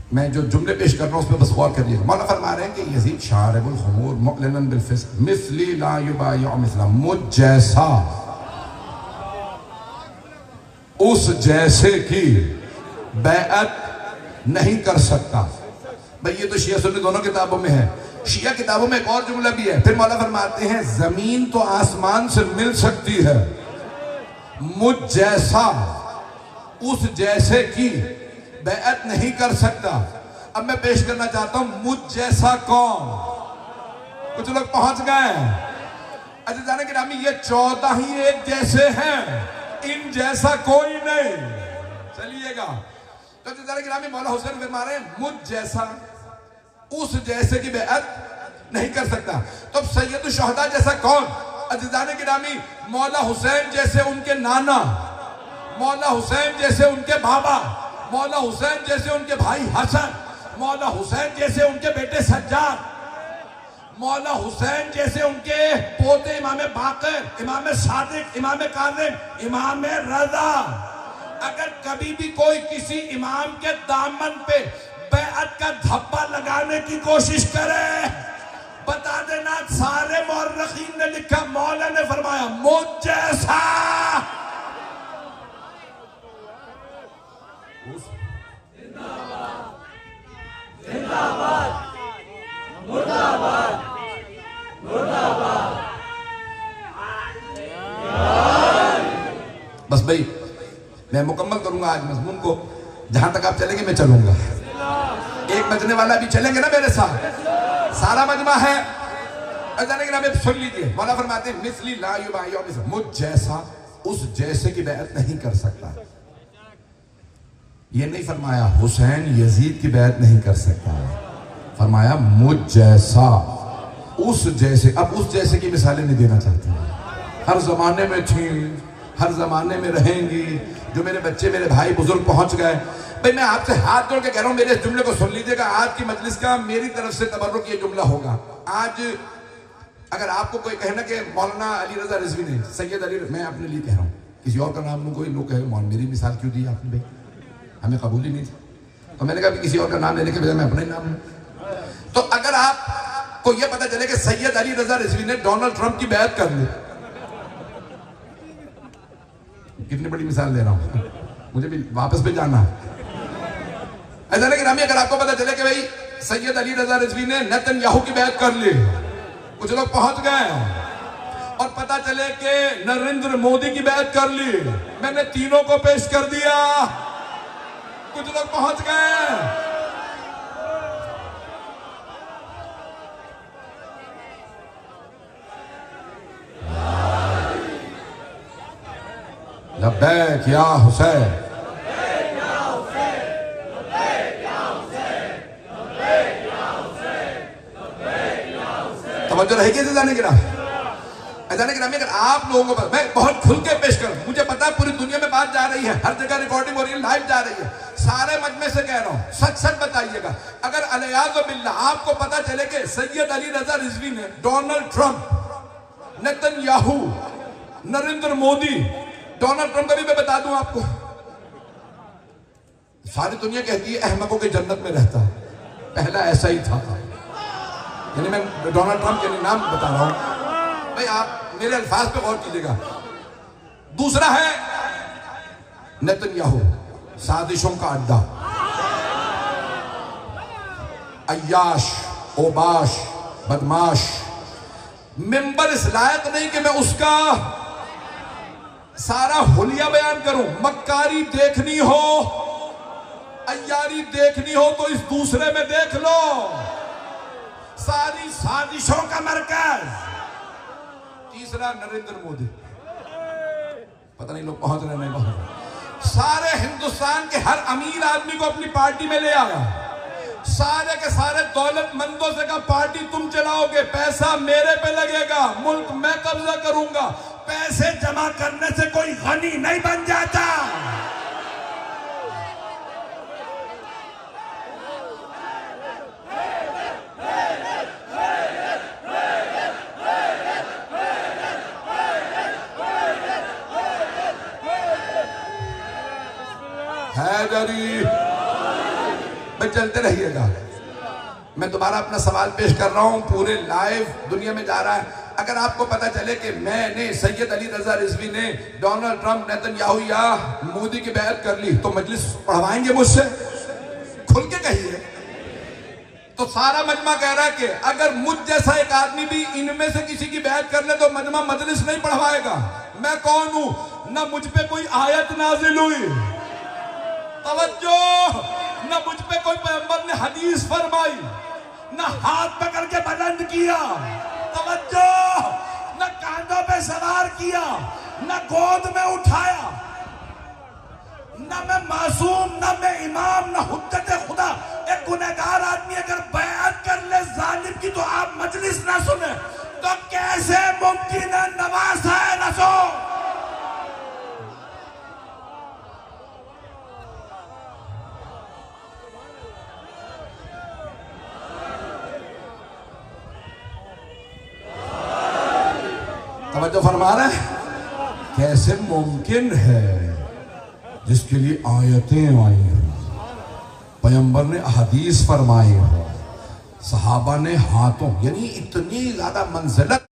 मैं जो जुमले पेश कर रहा हूँ उसमें बस गौर करिएगा। मौला फरमा रहे हैं कि यजीद शारिबुल खुमूर मुअलिनन बिल फिस्क मिस्ली ला युबायिउ मिस्ला, मुझ जैसा उस जैसे की बैअत नहीं कर सकता। भाई ये तो शिया सुन्नी दोनों किताबों में है। शिया किताबों में एक और जुमला भी है। फिर मौला फरमाते हैं जमीन तो आसमान से मिल सकती है, मुझ जैसा उस जैसे की बैअत नहीं कर सकता। अब मैं पेश करना चाहता हूं मुझ जैसा कौन। कुछ लोग पहुंच गए। अच्छा जाने के नामी ये 14 ही एक जैसे हैं, इन जैसा कोई नहीं। चलिएगा तो जाने के नामी मौला हुसैन फरमा रहे हैं मुझ जैसा उस जैसे की बैअत नहीं कर सकता। तो सैयद शुहदा जैसा कौन? अजीजाने के नामी मौला हुसैन जैसे उनके नाना, मौला हुसैन जैसे उनके बाबा, मौला हुसैन जैसे उनके भाई हसन, मौला हुसैन जैसे उनके बेटे सज्जाद, मौला हुसैन जैसे उनके पोते इमाम बाकर, इमाम सादिक, इमाम काज़िम, इमाम रज़ा। अगर कभी भी कोई किसी इमाम के दामन पे बैअत का धब्बा लगाने की कोशिश करे, बता देना सारे मौर्रखीन ने लिखा, मौला ने फरमाया मुझ जैसा। जिंदाबाद मुर्दाबाद मुर्दाबाद। बस भाई मैं मुकम्मल करूंगा आज मज़मून को। जहां तक आप चलेंगे मैं चलूंगा। एक बजने वाला भी चलेंगे ना मेरे साथ, सारा मजमा है। जाने के नाम सुन लीजिए। मौला फरमाते हैं मिस्ली ला युबायिउ मिस्ला, मुझ जैसा उस जैसे की बैअत नहीं कर सकता। ये नहीं फरमाया हुसैन यजीद की बैअत नहीं कर सकता, फरमाया मुझ जैसा उस जैसे। अब उस जैसे की मिसालें नहीं देना चाहती, हर जमाने में थी, हर जमाने में रहेंगी। जो मेरे बच्चे, मेरे भाई बुजुर्ग पहुंच गए, भाई मैं आपसे हाथ जोड़ के कह रहा हूं मेरे इस जुमले को सुन लीजिएगा। आज की मजलिस का मेरी तरफ से तबर्रुक ये जुमला होगा। आज अगर आपको कोई कहना कि मौलाना अली रजा रिजवी ने, सैयद अली, मैं अपने लिए कह रहा हूँ, किसी और का नाम लूँ, कोई लोग कहे मौलाना मेरी मिसाल क्यों दी आपने, भाई हमें कबूल ही नहीं था। तो मैंने कहा कि किसी और का नाम लेने के बजाय मैं अपना ही नाम लूँ। तो अगर आपको यह पता चले कि सैयद अली रजा रिजवी ने डोनाल्ड ट्रंप की बैअत कर ली, कितनी बड़ी मिसाल दे रहा हूं, मुझे भी वापस पे जाना है। ऐसा नहीं कि अगर आपको पता चले कि भाई सैयद अली रजा रिजवी ने नेतन्याहू की बैअत कर ली, कुछ लोग पहुंच गए, और पता चले कि नरेंद्र मोदी की बैअत कर ली, मैंने तीनों को पेश कर दिया, कुछ लोग पहुंच गए। लब्बैक या हुसैन, तवज्जो रहेगी जाने के नाम। जाने के नाम अगर आप लोगों को, मैं बहुत खुल के पेश करूं, मुझे पता है पूरी दुनिया में बात जा रही है, हर जगह रिकॉर्डिंग हो रही है, लाइव जा रही है, सारे मजमे से कह रहा हूं, सच सच बताइएगा। अगर अलयाज़ बिल्लाह आपको पता चले कि सैयद अली रजा रिजवी ने Donald Trump, Netanyahu, Narendra Modi, Donald Trump का भी मैं बता दूं आपको, सारी दुनिया कहती है अहमकों के जन्नत में रहता है, पहला ऐसा ही था। यानी मैं डोनाल्ड ट्रंप के नाम बता रहा हूं, भाई आप मेरे अल्फाज पे गौर कीजिएगा। दूसरा है नेतन्याहू, साजिशों का अड्डा, अय्याश, ओबाश, बदमाश। मिंबर इस लायक नहीं कि मैं उसका सारा हुलिया बयान करूं। मक्कारी देखनी हो, अय्यारी देखनी हो तो इस दूसरे में देख लो, सारी साजिशों का मरकज। तीसरा नरेंद्र मोदी, पता नहीं लोग पहुंच रहे नहीं पहुंच रहे। सारे हिंदुस्तान के हर अमीर आदमी को अपनी पार्टी में ले आया, सारे के सारे दौलतमंदों से कहा पार्टी तुम चलाओगे, पैसा मेरे पे लगेगा, मुल्क मैं कब्जा करूंगा। पैसे जमा करने से कोई गनी नहीं बन जाता। हैदरी भाई चलते रहिएगा। मैं दोबारा अपना सवाल पेश कर रहा हूं, पूरे लाइव दुनिया में जा रहा है। अगर आपको पता चले कि मैंने, सैयद अली रजा रिजवी ने डोनाल्ड ट्रंप, नेतन्याहू या मोदी की बैत कर ली, तो मजलिस पढ़वाएंगे मुझसे? खुल के कहिए। तो सारा मजमा कह रहा है कि अगर मुझ जैसा एक आदमी भी इनमें से किसी की बैत कर ले तो मजमा मजलिस नहीं पढ़वाएगा। मैं कौन हूं? ना मुझ पे कोई आयत नाजिल हुई, तवज्जो, ना मुझ पे कोई पैगंबर ने हदीस फरमाई, ना हाथ पकड़ के बुलंद किया, तवज्जो, ना कांधों पे सवार किया, ना गोद में उठाया, ना मैं मासूम, ना मैं इमाम, ना हुज्जत खुदा। एक गुनहगार आदमी अगर बयान कर ले जालिम की तो आप मजलिस ना सुने तो कैसे मुमकिन है नवाज है रसो? तवज्जो फरमा रहे हैं? कैसे मुमकिन है जिसके लिए आयतें आई हैं, पैगंबर ने हदीस फरमाई हो, सहाबा ने हाथों, यानी इतनी ज्यादा मंजिलत